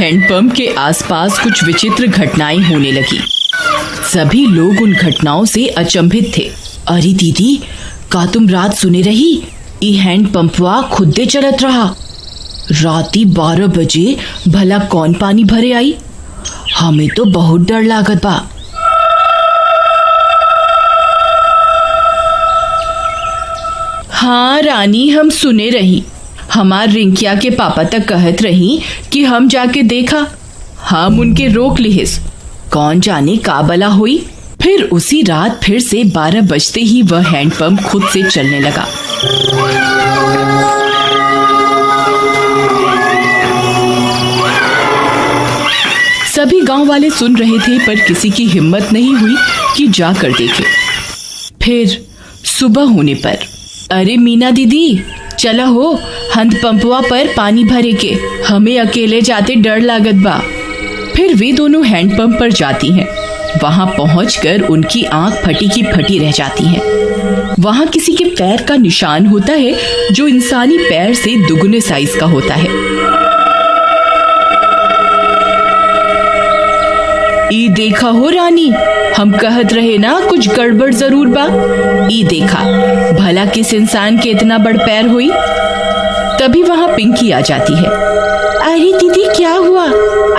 Handpump के आसपास कुछ विचित्र घटनाएं होने लगी। सभी लोग उन घटनाओं से अचंभित थे। अरे दीदी, का तुम रात सुने रही? ई हैंडपंपवा खुदे चलत रहा। राती 12 बजे भला कौन पानी भरे आई? हमें तो बहुत डर लागत बा। हाँ रानी, हम सुने रही। हमार रिंकिया के पापा तक कहत रही कि हम जाके देखा। हम उनके रोक लिहिस, कौन जाने का बला हुई। फिर उसी रात फिर से 12 बजते ही वह हैंडपंप खुद से चलने लगा। सभी गांव वाले सुन रहे थे, पर किसी की हिम्मत नहीं हुई कि जाकर देखे। फिर सुबह होने पर, अरे मीना दीदी, चला हो हैंडपंपवा पर पानी भरे के, हमें अकेले जाते डर लागत बा। फिर वे दोनों हैंडपंप पर जाती हैं। वहां पहुंचकर उनकी आंख फटी की फटी रह जाती है। वहां किसी के पैर का निशान होता है जो इंसानी पैर से दुगने साइज का होता है। ई देखा हो रानी, हम कहत रहे ना कुछ गड़बड़ जरूर बा। ई देखा, भला किस इंसान के इतना बड़ पैर हुई। तभी वहां पिंकी आ जाती है। अरे दीदी, क्या हुआ?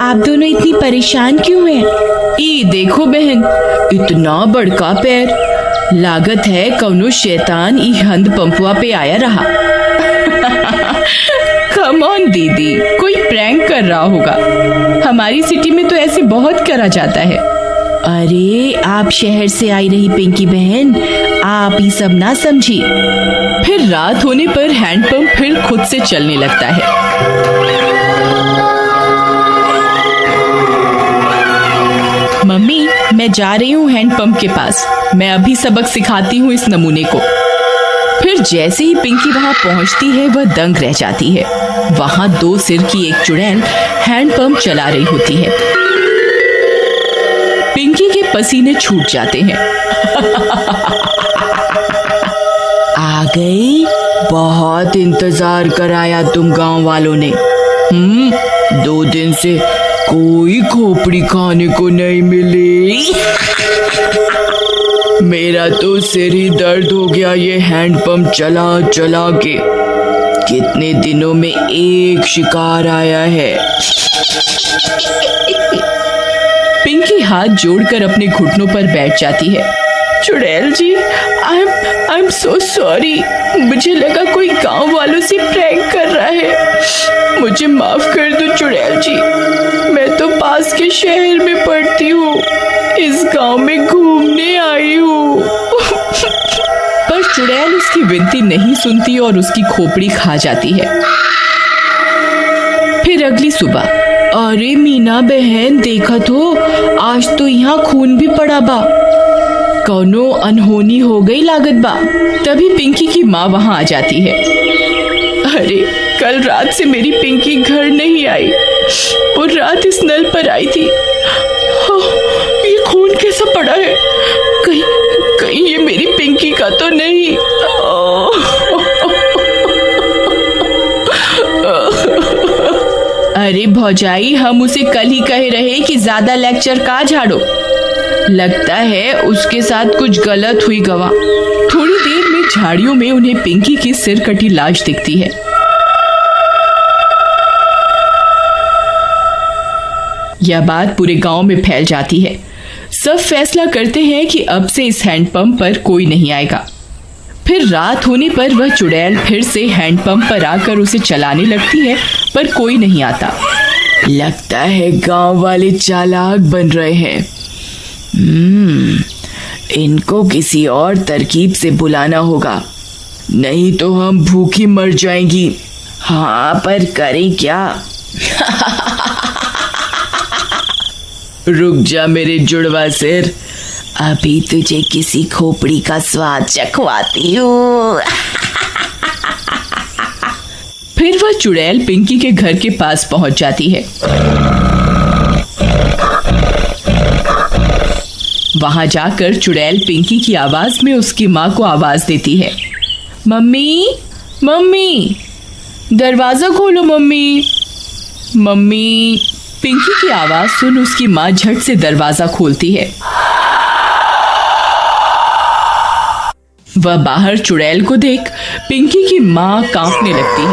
आप दोनों इतनी परेशान क्यों हैं? ई देखो बहन, इतना बड़का पैर, लागत है कौनो शैतान ई हैंडपंपवा पे आया रहा। कम ऑन दीदी, कोई प्रैंक कर रहा होगा। हमारी सिटी में तो ऐसे बहुत करा जाता है। अरे आप शहर से आई रही पिंकी बहन, आप ये सब ना समझी। फिर रात होने पर हैंडपंप फिर खुद से चलने लगता है। मम्मी, मैं जा रही हूँ हैंडपंप के पास। मैं अभी सबक सिखाती हूँ इस नमूने को। फिर जैसे ही पिंकी वहां पहुंचती है, वह दंग रह जाती है। वहां 2 सिर की एक चुड़ैल हैंडपंप चला रही होती है। पिंकी के पसीने छूट जाते हैं। आ गई, बहुत इंतजार कराया तुम गांव वालों ने। 2 दिन से कोई खोपड़ी खाने को नहीं मिली। मेरा तो सिर ही दर्द हो गया ये हैंडपंप चला चला के। कितने दिनों में एक शिकार आया है। पिंकी हाथ जोड़कर अपने घुटनों पर बैठ जाती है। चुड़ैल जी, आई एम सो सॉरी। मुझे लगा कोई गांव वालों से प्रैंक कर रहा है। मुझे माफ कर दो चुड़ैल जी। मैं तो पास के शहर में पढ़ती हूँ, इस गांव में घूमने आई हूँ। पर चुड़ैल उसकी विनती नहीं सुनती और उसकी खोपड़ी खा जाती है। फिर अगली सुबह, अरे मीना बहन, देखा तो आज तो यहाँ खून भी पड़ा बा। कौनो अनहोनी हो गई लागत बा। तभी पिंकी की माँ वहां आ जाती है। अरे कल रात से मेरी पिंकी घर नहीं आई। वो रात इस नल पर आई थी। ये खून कैसा पड़ा है? कहीं ये मेरी पिंकी का तो नहीं। अरे भौजाई, हम उसे कल ही कहे रहे कि ज्यादा लेक्चर का झाड़ो। लगता है उसके साथ कुछ गलत हुई गवा। थोड़ी देर में झाड़ियों में उन्हें पिंकी की सिर कटी लाश दिखती है। यह बात पूरे गांव में फैल जाती है। सब फैसला करते हैं कि अब से इस हैंडपंप पर कोई नहीं आएगा। फिर रात होने पर वह चुड़ैल फिर से हैंडपंप पर आकर उसे चलाने लगती है, पर कोई नहीं आता। लगता है गांव वाले चालाक बन रहे हैं। इनको किसी और तरकीब से बुलाना होगा, नहीं तो हम भूखी मर जाएंगी। हाँ, पर करें क्या? रुक जा मेरे जुड़वा सिर, अभी तुझे किसी खोपड़ी का स्वाद चखवाती हूँ। फिर वह चुड़ैल पिंकी के घर के पास पहुंच जाती है। वहां जाकर चुड़ैल पिंकी की आवाज में उसकी माँ को आवाज देती है। मम्मी, मम्मी, दरवाजा खोलो मम्मी। मम्मी, पिंकी की आवाज सुन उसकी माँ झट से दरवाजा खोलती है। वह बाहर चुड़ैल को देख पिंकी की माँ कांपने लगती है।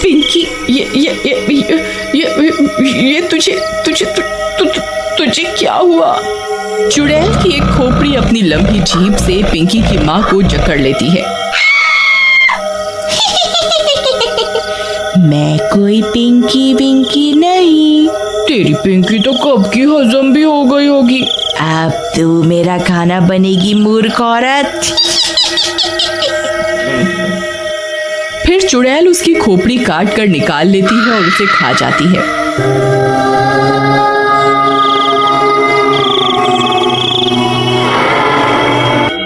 पिंकी, ये तुझे क्या हुआ? चुड़ैल की एक खोपड़ी अपनी लंबी जीभ से पिंकी की माँ को जकड़ लेती है। मैं कोई पिंकी विंकी नहीं। तेरी पिंकी तो कब की हजम भी हो गई होगी। अब तू मेरा खाना बनेगी मूर्ख औरत। फिर चुड़ैल उसकी खोपड़ी काट कर निकाल लेती है और उसे खा जाती है।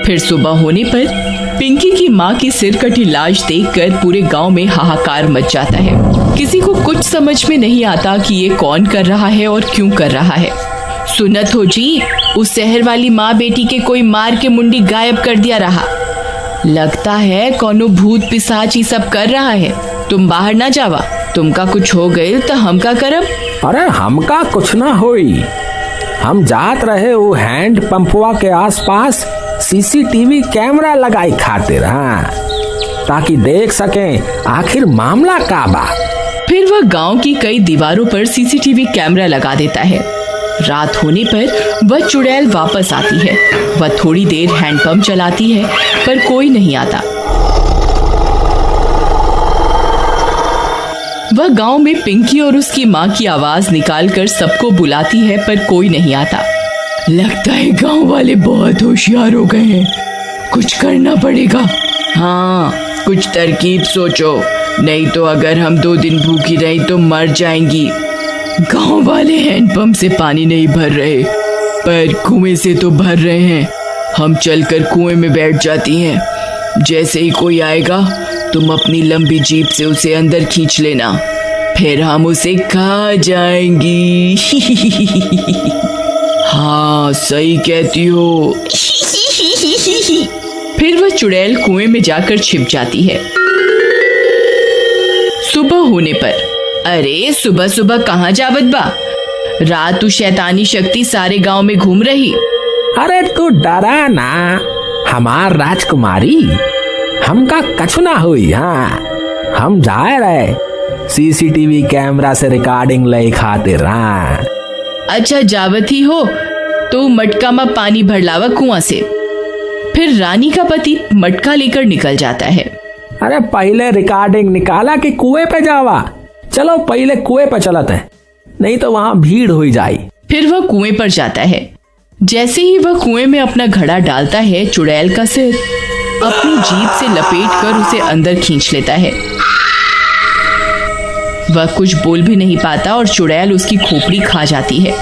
फिर सुबह होने पर पिंकी की माँ की सिर कटी लाश देखकर पूरे गांव में हाहाकार मच जाता है। किसी को कुछ समझ में नहीं आता कि ये कौन कर रहा है और क्यों कर रहा है। सुनत हो जी, उस शहर वाली माँ बेटी के कोई मार के मुंडी गायब कर दिया रहा। लगता है कोनो भूत पिशाच ही सब कर रहा है। तुम बाहर ना जावा, तुमका कुछ हो गए तो हम का करब? अरे हमका कुछ ना होई। हम जात रहे वो हैंड पंपवा के आसपास सीसीटीवी कैमरा लगाई खातिर, हाँ, ताकि देख सकें आखिर मामला का बा। फिर वह गांव की कई दीवारों पर सीसीटीवी कैमरा लगा देता है। रात होने पर वह चुड़ैल वापस आती है। वह थोड़ी देर हैंडपंप चलाती है पर कोई नहीं आता। वह गांव में पिंकी और उसकी माँ की आवाज निकालकर सबको बुलाती है पर कोई नहीं आता। लगता है गांव वाले बहुत होशियार हो गए हैं, कुछ करना पड़ेगा। हाँ, कुछ तरकीब सोचो, नहीं तो अगर हम 2 दिन भूखी रही तो मर जाएंगी। गांव वाले हैंडपंप से पानी नहीं भर रहे पर कुएं से तो भर रहे हैं। हम चलकर कुएं में बैठ जाती हैं। जैसे ही कोई आएगा तुम अपनी लंबी जीभ से उसे अंदर खींच लेना, फिर हम उसे खा जाएंगी। हाँ, सही कहती हो। फिर वह चुड़ैल कुएं में जाकर छिप जाती है। सुबह होने पर, अरे सुबह सुबह कहाँ जावत बा? रात तू शैतानी शक्ति सारे गांव में घूम रही। अरे तू डरा ना, हमार राजकुमारी, हमका कछु ना हुई। हाँ, हम जाए रहे सीसीटीवी कैमरा से रिकॉर्डिंग ले खातिर। हाँ, अच्छा जावत ही हो तो मटका में पानी भर लावा कुआं से। फिर रानी का पति मटका लेकर निकल जाता है। अरे पहले रिकॉर्डिंग निकाला कि कुएं पे जावा? चलो पहले कुएं पे चलते हैं, नहीं तो वहां भीड़ हो जाए। फिर वह कुएं पर जाता है। जैसे ही वह कुएं में अपना घड़ा डालता है, चुड़ैल का सिर अपनी जीभ से लपेट कर उसे अंदर खींच लेता है। वह कुछ बोल भी नहीं पाता और चुड़ैल उसकी खोपड़ी खा जाती है।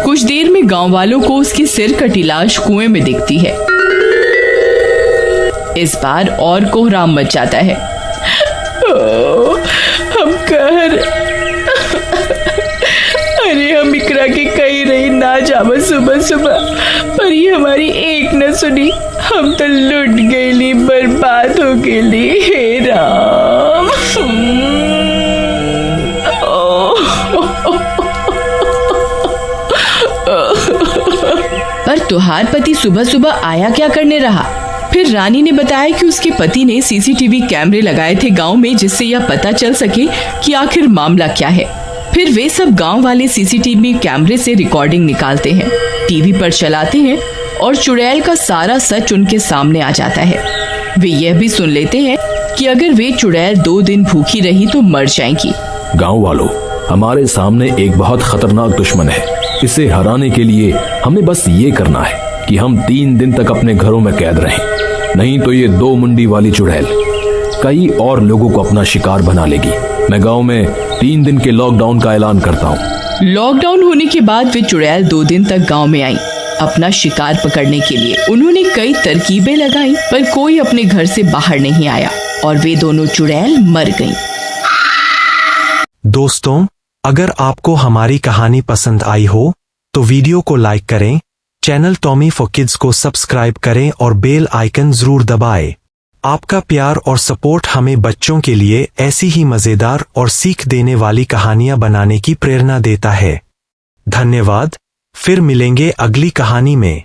कुछ देर में गांव वालों को उसकी सिर कटी लाश कुएं में दिखती है। इस बार और कोहराम मच जाता है। हम कहर, अरे हम इकरा के कहीं रही ना जावा सुबह सुबह, पर ये हमारी एक न सुनी। हम तो लुट गईली, बर्बाद हो गईली। हे राम। पर तुहार पति सुबह सुबह आया क्या करने रहा? फिर रानी ने बताया कि उसके पति ने सीसीटीवी कैमरे लगाए थे गांव में, जिससे यह पता चल सके कि आखिर मामला क्या है। फिर वे सब गांव वाले सीसीटीवी कैमरे से रिकॉर्डिंग निकालते हैं, टीवी पर चलाते हैं और चुड़ैल का सारा सच उनके सामने आ जाता है। वे यह भी सुन लेते हैं कि अगर वे चुड़ैल 2 दिन भूखी रही तो मर जाएंगी। गांव वालों, हमारे सामने एक बहुत खतरनाक दुश्मन है। इसे हराने के लिए हमें बस ये करना है कि हम 3 दिन तक अपने घरों में कैद रहें, नहीं तो ये 2 मुंडी वाली चुड़ैल कई और लोगों को अपना शिकार बना लेगी। मैं गांव में 3 दिन के लॉकडाउन का ऐलान करता हूँ। लॉकडाउन होने के बाद वे चुड़ैल 2 दिन तक गांव में आई अपना शिकार पकड़ने के लिए। उन्होंने कई तरकीबें लगाई पर कोई अपने घर से बाहर नहीं आया और वे दोनों चुड़ैल मर गईं। दोस्तों, अगर आपको हमारी कहानी पसंद आई हो तो वीडियो को लाइक करें, चैनल टॉमी फॉर किड्स को सब्सक्राइब करें और बेल आइकन जरूर दबाएं। आपका प्यार और सपोर्ट हमें बच्चों के लिए ऐसी ही मजेदार और सीख देने वाली कहानियां बनाने की प्रेरणा देता है। धन्यवाद। फिर मिलेंगे अगली कहानी में।